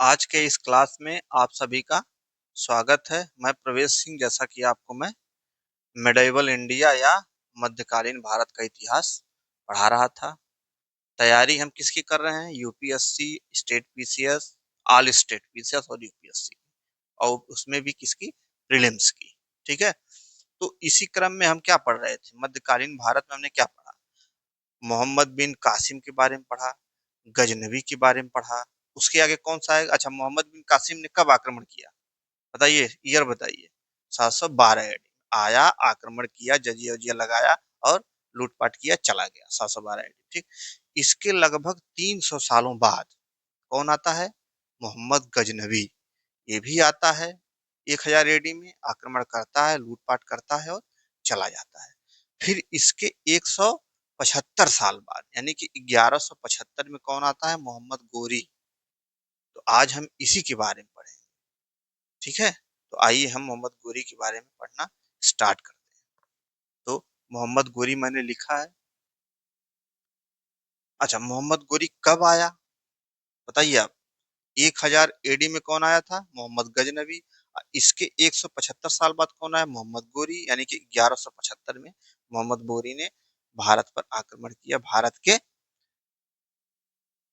आज के इस क्लास में आप सभी का स्वागत है। मैं प्रवेश सिंह, जैसा कि आपको मैं मेडाइवल इंडिया या मध्यकालीन भारत का इतिहास पढ़ा रहा था। तैयारी हम किसकी कर रहे हैं? UPSC, state PCS, all state PCS और यूपीएससी, और उसमें भी किसकी? प्रीलिम्स की। ठीक है। तो इसी क्रम में हम क्या पढ़ रहे थे? मध्यकालीन भारत में हमने क्या पढ़ा? मोहम्मद बिन कासिम के बारे में पढ़ा, गजनवी के बारे में पढ़ा। उसके आगे कौन सा है? अच्छा, मोहम्मद बिन कासिम ने कब आक्रमण किया? बताइए, ईयर बताइए। 712 एडी आया, आक्रमण किया, जजिया उजिया लगाया और लूटपाट किया, चला गया। 712 एडी। ठीक। इसके लगभग 300 सालों बाद कौन आता है? मोहम्मद गजनवी। ये भी आता है 1000 एडी में, आक्रमण करता है, लूटपाट करता है और चला जाता है। फिर इसके 175 साल बाद यानी कि 1175 में कौन आता है? मोहम्मद गोरी। तो आज हम इसी के बारे में पढ़ेंगे। ठीक है। तो आइए हम मोहम्मद गोरी के बारे में पढ़ना स्टार्ट करते हैं। तो मोहम्मद गोरी मैंने लिखा है। अच्छा, मोहम्मद गोरी कब आया बताइए आप? 1000 एडी में कौन आया था? मोहम्मद गजनवी। इसके 175 साल बाद कौन आया? मोहम्मद गोरी। यानी कि 1175 में मोहम्मद गोरी ने भारत पर आक्रमण किया, भारत के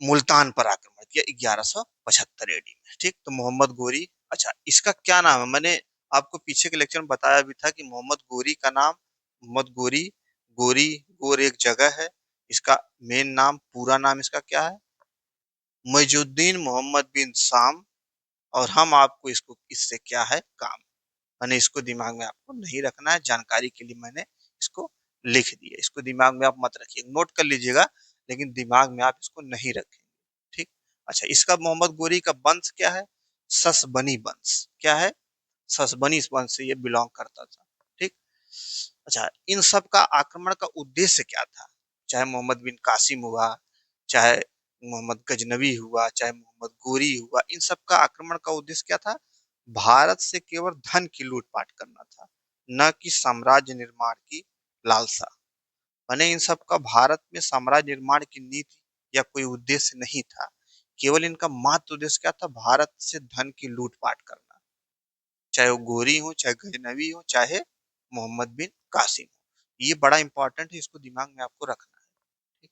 मुल्तान पर आक्रमण किया 1175 एडी में। ठीक। तो मोहम्मद गोरी। अच्छा, इसका क्या नाम है? मैंने आपको पीछे के लेक्चर में बताया भी था कि मोहम्मद गोरी का नाम, मोहम्मद गोरी, गोरी गोर एक जगह है। इसका मेन नाम, पूरा नाम इसका क्या है? मइजुद्दीन मोहम्मद बिन साम। और हम आपको इसको, इससे क्या है काम, मैंने इसको दिमाग में आपको नहीं रखना है, जानकारी के लिए मैंने इसको लिख दिया। इसको दिमाग में आप मत रखिए, नोट कर लीजिएगा, लेकिन दिमाग में आप इसको नहीं रखेंगे। ठीक। अच्छा, इसका मोहम्मद गोरी का वंश क्या है? ससबनी वंश। क्या है? ससबनी वंश से ये बिलोंग करता था। ठीक। अच्छा, इन सब का आक्रमण का उद्देश्य क्या था? चाहे मोहम्मद बिन कासिम हुआ, चाहे मोहम्मद गजनवी हुआ, चाहे मोहम्मद गोरी हुआ, इन सब का आक्रमण का उद्देश्य क्या था? भारत से केवल धन की लूटपाट करना था, न कि साम्राज्य निर्माण की लालसा। माने इन सब का भारत में साम्राज्य निर्माण की नीति या कोई उद्देश्य नहीं था। केवल इनका मात्र उद्देश्य क्या था? भारत से धन की लूटपाट करना। चाहे वो गोरी हो, चाहे गजनवी हो, चाहे मोहम्मद बिन कासिम हो। ये बड़ा इंपॉर्टेंट है, इसको दिमाग में आपको रखना है। ठीक?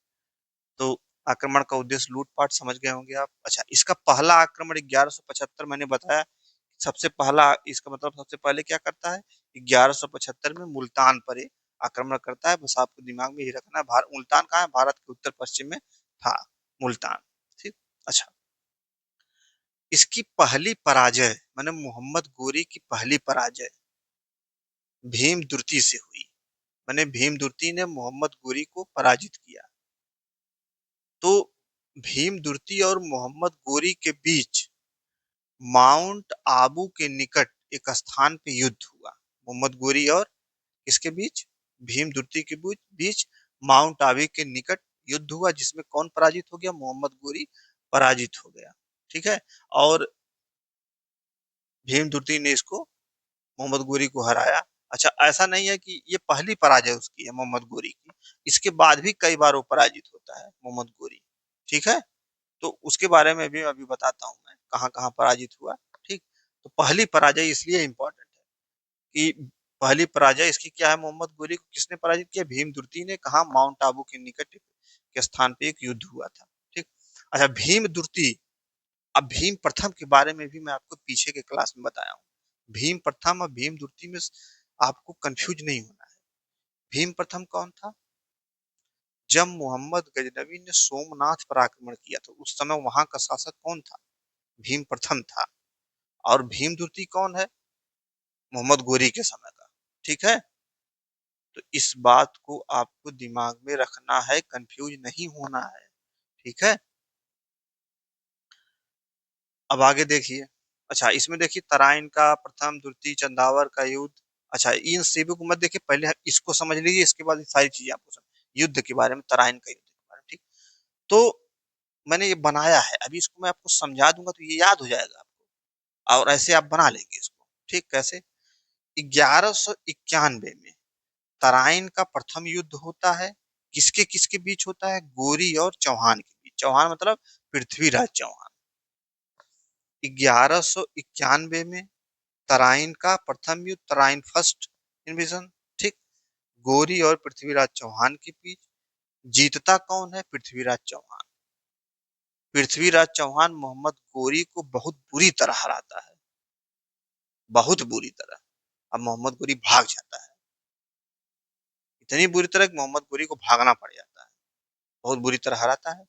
तो आक्रमण का उद्देश्य लूटपाट, समझ गए होंगे आप। अच्छा, इसका पहला आक्रमण 1175 मैंने बताया। सबसे पहला, इसका मतलब सबसे पहले क्या करता है? 1175 में मुल्तान पर ये आक्रमण करता है। बस आपको दिमाग में ही रखना है। मुल्तान कहाँ है? भारत के उत्तर पश्चिम में था मुल्तान। ठीक। अच्छा, इसकी पहली पराजय, माने मोहम्मद गोरी की पहली पराजय भीम दुर्ती से हुई। माने भीम दुर्ती ने मोहम्मद गोरी को पराजित किया। तो भीम दुर्ती और मोहम्मद गोरी के बीच माउंट आबू के निकट एक स्थान पे युद्ध हुआ। मोहम्मद गोरी और किसके बीच? भीम दुर्ती के बीच माउंट आबू के निकट युद्ध हुआ, जिसमें कौन पराजित हो गया? मोहम्मद गोरी पराजित हो गया। ठीक है। और भीम दुर्ती ने इसको, मोहम्मद गोरी को हराया। अच्छा, ऐसा नहीं है कि ये पहली पराजय उसकी है मोहम्मद गोरी की, इसके बाद भी कई बार वो पराजित होता है मोहम्मद गोरी। ठीक है। तो उसके बारे में भी अभी बताता हूँ मैं, कहाँ कहाँ पराजित हुआ। ठीक। तो पहली पराजय इसलिए इंपॉर्टेंट है कि पहली पराजय इसकी क्या है? मोहम्मद गोरी को किसने पराजित किया? भीम दुर्ती ने। कहा? माउंट आबू के निकट के स्थान पे एक युद्ध हुआ था। ठीक। अच्छा, भीम दुर्ती। अब भीम प्रथम के बारे में भी मैं आपको पीछे के क्लास में बताया हूँ। भीम प्रथम और भीम द्वितीय में आपको कंफ्यूज नहीं होना है। भीम प्रथम कौन था? जब मोहम्मद गजनवी ने सोमनाथ पर आक्रमण किया था, उस समय वहां का शासक कौन था? भीम प्रथम था। और भीम द्वितीय कौन है? मोहम्मद गोरी के समय का। ठीक है। तो इस बात को आपको दिमाग में रखना है, कंफ्यूज नहीं होना है। ठीक है। अब आगे देखिए। अच्छा, इसमें देखिए तराइन का प्रथम, द्वितीय, चंदावर का युद्ध। अच्छा, इन सभी को मत देखिए, पहले इसको समझ लीजिए, इसके बाद ये सारी चीजें आपको समझ, युद्ध के बारे में, तराइन का युद्ध के बारे में। ठीक। तो मैंने ये बनाया है, अभी इसको मैं आपको समझा दूंगा तो ये याद हो जाएगा आपको, और ऐसे आप बना लेंगे इसको। ठीक। कैसे? 1191 में तराइन का प्रथम युद्ध होता है। किसके किसके बीच होता है? गोरी और चौहान के बीच। चौहान मतलब पृथ्वीराज चौहान। 1191 में तराइन का प्रथम युद्ध, तराइन फर्स्ट इन्वेजन, ठीक। गोरी और पृथ्वीराज चौहान के बीच। जीतता कौन है? पृथ्वीराज चौहान। पृथ्वीराज चौहान मोहम्मद गोरी को बहुत बुरी तरह हराता है, बहुत बुरी तरह। अब मोहम्मद गोरी भाग जाता है, इतनी बुरी तरह कि मोहम्मद गोरी को भागना पड़ जाता है, बहुत बुरी तरह हराता है।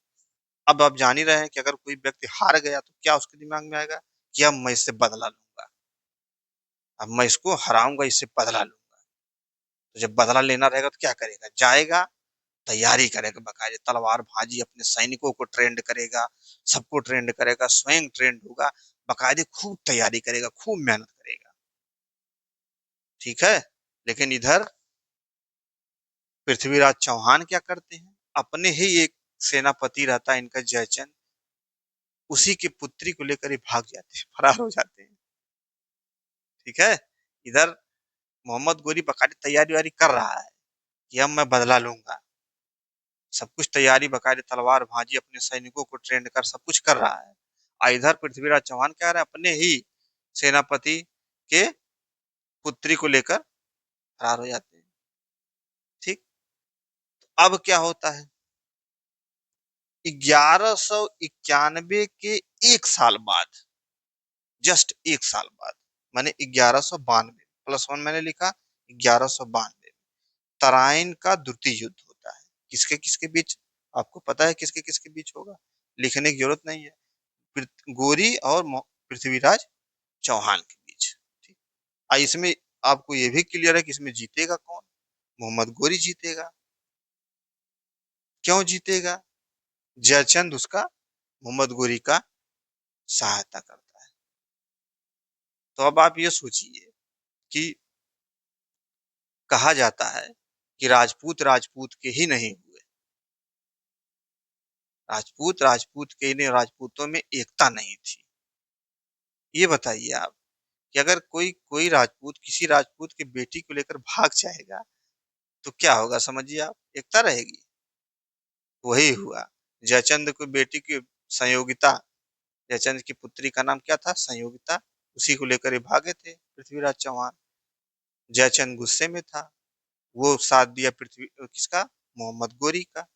अब आप जान ही रहे हैं कि अगर कोई व्यक्ति हार गया तो क्या उसके दिमाग में आएगा कि अब मैं इससे बदला लूंगा, अब मैं इसको हराऊंगा, इससे बदला लूंगा। तो जब बदला लेना रहेगा तो क्या करेगा? जाएगा, तैयारी करेगा, बकायदे तलवार भाजी अपने सैनिकों को ट्रेंड करेगा, सबको ट्रेंड करेगा, स्वयं ट्रेंड होगा, बकायदे खूब तैयारी करेगा, खूब मेहनत करेगा, ठीक है। लेकिन इधर पृथ्वीराज चौहान क्या करते हैं? अपने ही एक सेनापति रहता है इनका जयचंद, उसी की पुत्री को लेकर ही भाग जाते हैं, फरार हो जाते हैं, ठीक है। इधर मोहम्मद गोरी बकायदे तैयारी वारी कर रहा है कि अब मैं बदला लूंगा, सब कुछ तैयारी, बकायदे तलवार भाजी अपने सैनिकों को ट्रेंड कर सब कुछ कर रहा है। और इधर पृथ्वीराज चौहान क्या रहा है? अपने ही सेनापति के पुत्री को लेकर फरार हो जाते हैं, ठीक। अब क्या होता है? 1191 के एक साल बाद, जस्ट एक साल बाद, माने 1192 प्लस वन मैंने लिखा, 1192 तराइन का द्वितीय युद्ध होता है। किसके किसके बीच? आपको पता है किसके किसके बीच होगा, लिखने की जरूरत नहीं है। गोरी और पृथ्वीराज चौहान के बीच, ठीक। इसमें आपको ये भी क्लियर है कि इसमें जीतेगा कौन? मोहम्मद गोरी जीतेगा। क्यों जीतेगा? जयचंद उसका, मोहम्मद गोरी का सहायता करता है। तो अब आप ये सोचिए कि कहा जाता है कि राजपूत राजपूत के ही नहीं हुए, राजपूत राजपूत के ही नहीं, राजपूतों में एकता नहीं थी। ये बताइए आप कि अगर कोई कोई राजपूत किसी राजपूत की बेटी को लेकर भाग जाएगा तो क्या होगा? समझिए आप, एकता रहेगी? वही हुआ। जयचंद को बेटी की संयोगिता, जयचंद की पुत्री का नाम क्या था? संयोगिता, उसी को लेकर ये भागे थे पृथ्वीराज चौहान। जयचंद गुस्से में था, वो साथ दिया पृथ्वी किसका? मोहम्मद गोरी का।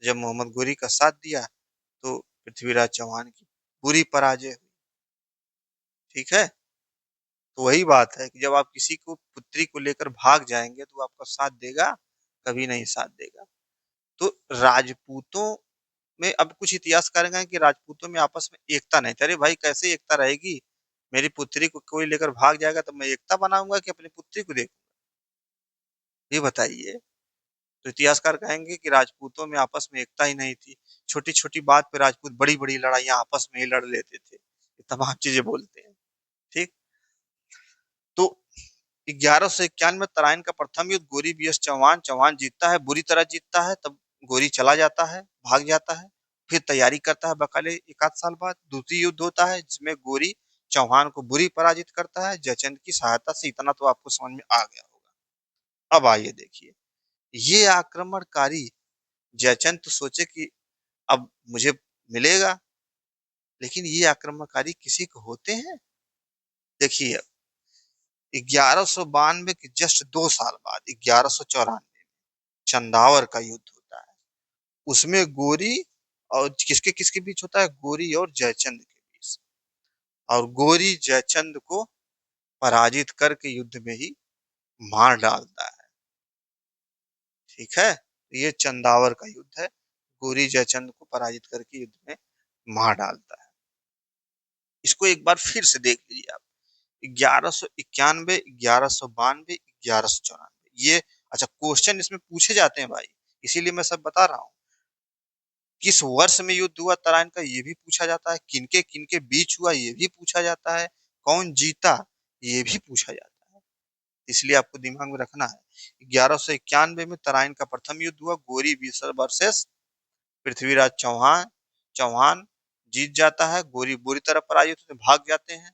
जब मोहम्मद गोरी का साथ दिया तो पृथ्वीराज चौहान की बुरी पराजय हुई, ठीक है। तो वही बात है कि जब आप किसी को पुत्री को लेकर भाग जाएंगे तो आपका साथ देगा? कभी नहीं साथ देगा। तो राजपूतों में अब कुछ इतिहासकार हैं कि राजपूतों में आपस में एकता नहीं थी। अरे भाई कैसे एकता रहेगी? मेरी पुत्री को कोई लेकर भाग जाएगा तो मैं एकता बनाऊंगा कि अपनी पुत्री को देखूंगा? ये बताइए। तो इतिहासकार कहेंगे कि राजपूतों में आपस में एकता ही नहीं थी, छोटी छोटी बात पे राजपूत बड़ी बड़ी लड़ाइयां आपस में ही लड़ लेते थे, ये तमाम चीजें बोलते हैं, ठीक। तो 1191 में तराइन का प्रथम युद्ध, गोरी बीएस चौहान, चौहान जीतता है, बुरी तरह जीतता है। तब गोरी चला जाता है, भाग जाता है, फिर तैयारी करता है बकाले। एक आध साल बाद दूसरी युद्ध होता है जिसमें गोरी चौहान को बुरी पराजित करता है जयचंद की सहायता से। इतना तो आपको समझ में आ गया होगा। अब आइए देखिए, ये आक्रमणकारी जयचंद तो सोचे कि अब मुझे मिलेगा, लेकिन ये आक्रमणकारी किसी को होते हैं? देखिए, 1192 के जस्ट 2 साल बाद 1194 चंदावर का युद्ध होता है। उसमें गोरी और किसके किसके बीच होता है? गोरी और जयचंद के बीच। और गोरी जयचंद को पराजित करके युद्ध में ही मार डालता है, ठीक है। ये चंदावर का युद्ध है, गोरी जयचंद को पराजित करके युद्ध में मार डालता है। इसको एक बार फिर से देख लीजिए आप, 1191, 1192, 1194, ये अच्छा क्वेश्चन इसमें पूछे जाते हैं भाई, इसीलिए मैं सब बता रहा हूँ। किस वर्ष में युद्ध हुआ तराइन का ये भी पूछा जाता है, किनके किनके बीच हुआ ये भी पूछा जाता है, कौन जीता ये भी पूछा जाता है, इसलिए आपको दिमाग में रखना है। 1191 में तराइन का प्रथम युद्ध हुआ, गोरी वर्सेस पृथ्वीराज चौहान। चौहान जीत जाता है, गोरी बुरी तरह पराजित होते भाग जाते हैं।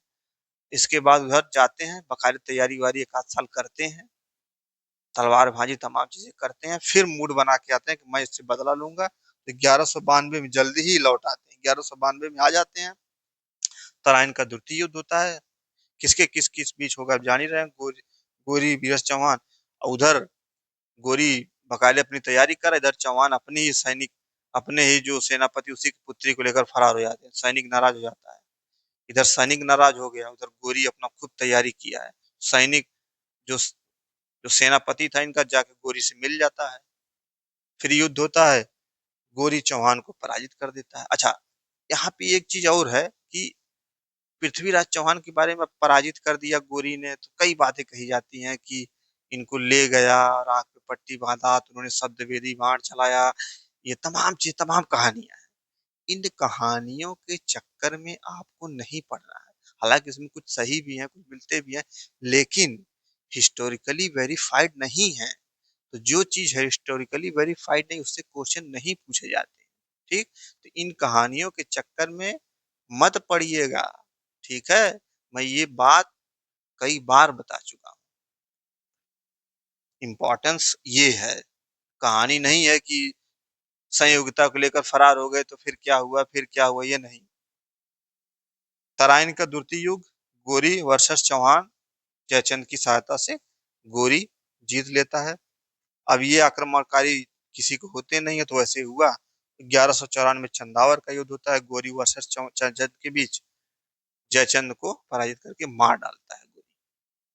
इसके बाद उधर जाते हैं, बकायदे तैयारी वारी एक आध साल करते हैं, तलवार भाजी तमाम चीजें करते हैं, फिर मूड बना के आते हैं कि मैं इससे बदला लूंगा। तो 1192 में जल्दी ही लौट आते हैं, 1192 में आ जाते हैं। तराइन का द्वितीय युद्ध होता है। किसके किस किस बीच होगा आप जान ही रहे हैं। गोरी गोरी वीरस चौहान, उधर गोरी बकायदे अपनी तैयारी कर, इधर चौहान अपनी ही सैनिक, अपने ही जो सेनापति उसी की पुत्री को लेकर फरार हो जाते हैं। सैनिक नाराज हो जाता है, इधर सैनिक नाराज हो गया, उधर गोरी अपना खुद तैयारी किया है। सैनिक जो जो सेनापति था इनका जाके गोरी से मिल जाता है, फिर युद्ध होता है, गोरी चौहान को पराजित कर देता है। अच्छा, यहाँ पे एक चीज और है कि पृथ्वीराज चौहान के बारे में पराजित कर दिया गोरी ने, तो कई बातें कही जाती हैं कि इनको ले गया, राख पे पट्टी बांधा, तो उन्होंने शब्द वेदी बाण चलाया। ये तमाम चीज, तमाम कहानियां हैं। इन कहानियों के चक्कर में आपको नहीं पड़ना है। हालांकि इसमें कुछ सही भी है, कुछ मिलते भी हैं, लेकिन हिस्टोरिकली वेरीफाइड नहीं है। तो जो चीज है हिस्टोरिकली वेरीफाइड नहीं, उससे क्वेश्चन नहीं पूछे जाते। ठीक, तो इन कहानियों के चक्कर में मत पड़िएगा। ठीक है, मैं ये बात कई बार बता चुका हूँ। इम्पोर्टेंस ये है, कहानी नहीं है कि संयोगिता को लेकर फरार हो गए तो फिर क्या हुआ, फिर क्या हुआ, ये नहीं। तराइन का द्वितीय युद्ध, गोरी वर्सेस चौहान, जयचंद की सहायता से गोरी जीत लेता है। अब ये आक्रमणकारी किसी को होते नहीं है, तो ऐसे हुआ। 1194 में चंदावर का युद्ध होता है, गोरी वर्सेस जयचंद के बीच। जयचंद को पराजित करके मार डालता है गोरी।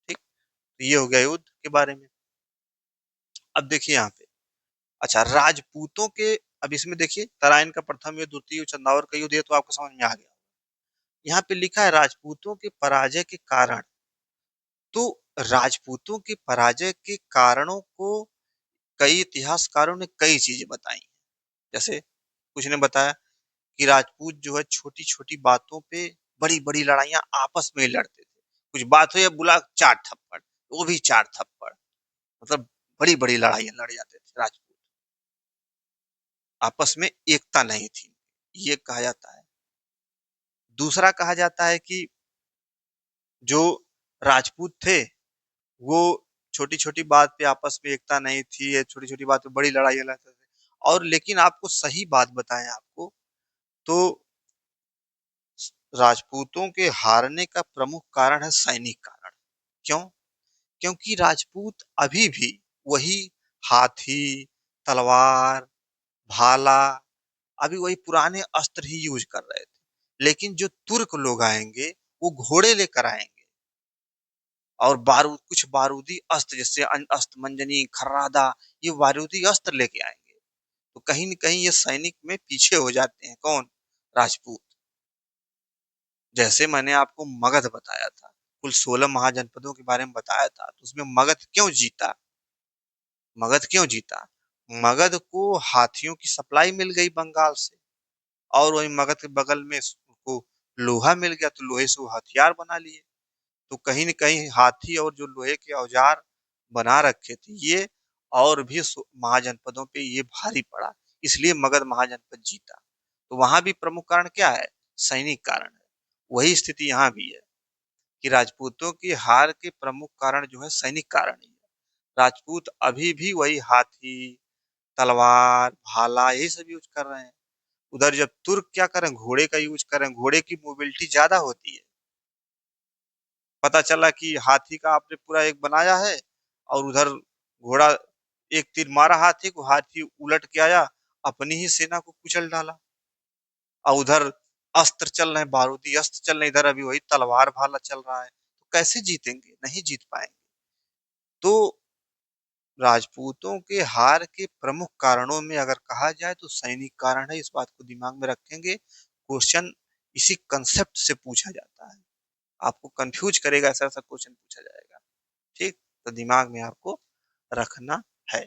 ठीक, तो ये हो गया युद्ध के बारे में। अब देखिए यहाँ पे, अच्छा राजपूतों के, अब इसमें देखिए तराइन का प्रथम युद्ध, द्वितीय युद्ध, चंदावर का युद्ध, ये तो आपको समझ में आ गया। यहाँ पे लिखा है राजपूतों के पराजय के कारण। तो राजपूतों के पराजय के कारणों को कई इतिहासकारों ने कई चीजें बताई। जैसे कुछ ने बताया कि राजपूत जो है छोटी छोटी बातों पे बड़ी बड़ी लड़ाइयां आपस में ही लड़ते थे। कुछ बात हो या बुला चार थप्पड़, वो भी चार थप्पड़, मतलब बड़ी बड़ी लड़ाइयां लड़ जाते थे राजपूत, आपस में एकता नहीं थी, ये कहा जाता है। दूसरा कहा जाता है कि जो राजपूत थे वो छोटी छोटी बात पे आपस में एकता नहीं थी, छोटी छोटी बात पे बड़ी लड़ाई लड़ते थे। और लेकिन आपको सही बात बताएं आपको, तो राजपूतों के हारने का प्रमुख कारण है सैनिक कारण। क्यों? क्योंकि राजपूत अभी भी वही हाथी, तलवार, भाला, अभी वही पुराने अस्त्र ही यूज कर रहे थे। लेकिन जो तुर्क लोग आएंगे वो घोड़े लेकर आएंगे, और बारूद, कुछ बारूदी अस्त्र जैसे अस्त मंजनी, खर्रादा, ये बारूदी अस्त्र लेके आएंगे। तो कहीं न कहीं ये सैनिक में पीछे हो जाते हैं। कौन? राजपूत। जैसे मैंने आपको मगध बताया था, कुल 16 महाजनपदों के बारे में बताया था, तो उसमें मगध क्यों जीता? मगध क्यों जीता? मगध को हाथियों की सप्लाई मिल गई बंगाल से, और वही मगध के बगल में उसको लोहा मिल गया, तो लोहे से वो हथियार बना लिए। तो कहीं न कहीं हाथी और जो लोहे के औजार बना रखे थे ये, और भी महाजनपदों पे ये भारी पड़ा, इसलिए मगध महाजनपद जीता। तो वहां भी प्रमुख कारण क्या है? सैनिक कारण है। वही स्थिति यहाँ भी है कि राजपूतों की हार के प्रमुख कारण जो है सैनिक कारण ही है। राजपूत अभी भी वही हाथी, तलवार, भाला, यही सब यूज कर रहे हैं। उधर जब तुर्क क्या करें, घोड़े का यूज करें, घोड़े की मोबिलिटी ज्यादा होती है। पता चला कि हाथी का आपने पूरा एक बनाया है, और उधर घोड़ा, एक तीर मारा हाथी को, हाथी उलट के आया, अपनी ही सेना को कुचल डाला। और उधर अस्त्र चल रहे हैं, बारूदी अस्त्र चल रहे हैं, इधर अभी वही तलवार भाला चल रहा है, तो कैसे जीतेंगे? नहीं जीत पाएंगे। तो राजपूतों के हार के प्रमुख कारणों में अगर कहा जाए तो सैनिक कारण है। इस बात को दिमाग में रखेंगे, क्वेश्चन इसी कंसेप्ट से पूछा जाता है। आपको कंफ्यूज करेगा, ऐसा ऐसा क्वेश्चन पूछा जाएगा। ठीक, तो दिमाग में आपको रखना है।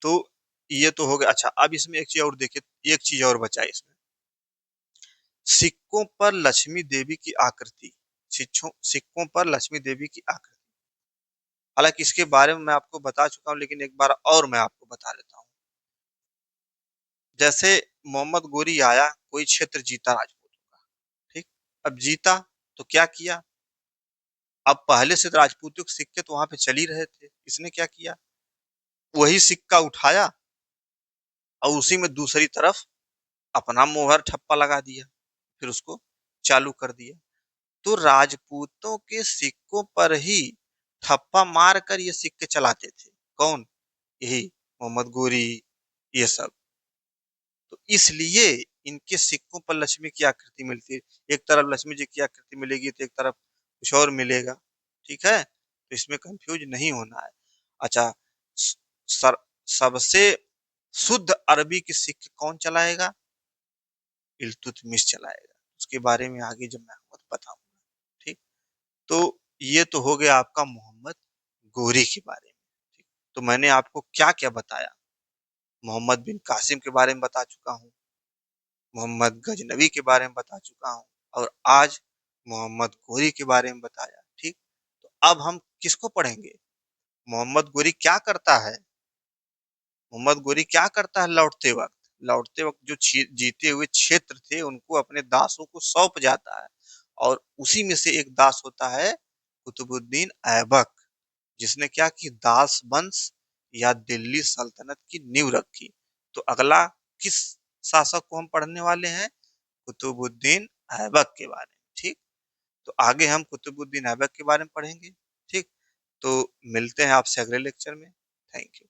तो ये तो हो गया। अच्छा, अब इसमें एक चीज और देखिए, एक चीज और बचा है इसमें। सिक्कों पर लक्ष्मी देवी की आकृति, सिक्कों पर लक्ष्मी देवी की आकृति। हालांकि इसके बारे में मैं आपको बता चुका हूं, लेकिन एक बार और मैं आपको बता देता हूँ। जैसे मोहम्मद गोरी आया, कोई क्षेत्र जीता राजपूतों का, ठीक, अब जीता तो क्या किया? अब पहले से तो राजपूतों के सिक्के तो वहां पे चल ही रहे थे, इसने क्या किया? वही सिक्का उठाया और उसी में दूसरी तरफ अपना मोहर ठप्पा लगा दिया। फिर उसको चालू कर दिया। तो राजपूतों के सिक्कों पर ही ठप्पा मार कर ये सिक्के चलाते थे। कौन? यही मोहम्मद गोरी, ये सब। तो इसलिए इनके सिक्कों पर लक्ष्मी की आकृति मिलती है। एक तरफ लक्ष्मी जी की आकृति मिलेगी तो एक तरफ कुछ और मिलेगा। ठीक है, तो इसमें कंफ्यूज नहीं होना है। अच्छा, सर, सबसे शुद्ध अरबी के सिक्के कौन चलाएगा? इल्तुतमिश चलाएगा। उसके बारे में आगे जब मैं आपको बताऊंगा। ठीक, तो ये तो हो गया आपका मोहम्मद गोरी के बारे में। ठीक, तो मैंने आपको क्या क्या बताया? मोहम्मद बिन कासिम के बारे में बता चुका हूँ, मोहम्मद गजनवी के बारे में बता चुका हूँ, और आज मोहम्मद गोरी के बारे में बताया। ठीक, तो अब हम किसको पढ़ेंगे? मोहम्मद गोरी क्या करता है? मोहम्मद गोरी क्या करता है लौटते वक्त? लौटते वक्त जो जीते हुए क्षेत्र थे उनको अपने दासों को सौंप जाता है, और उसी में से एक दास होता है कुतुबुद्दीन ऐबक, जिसने क्या की दास वंश या दिल्ली सल्तनत की नींव रखी। तो अगला किस शासक को हम पढ़ने वाले हैं? कुतुबुद्दीन ऐबक के बारे में। ठीक, तो आगे हम कुतुबुद्दीन ऐबक के बारे में पढ़ेंगे। ठीक, तो मिलते हैं आपसे अगले लेक्चर में। Thank you.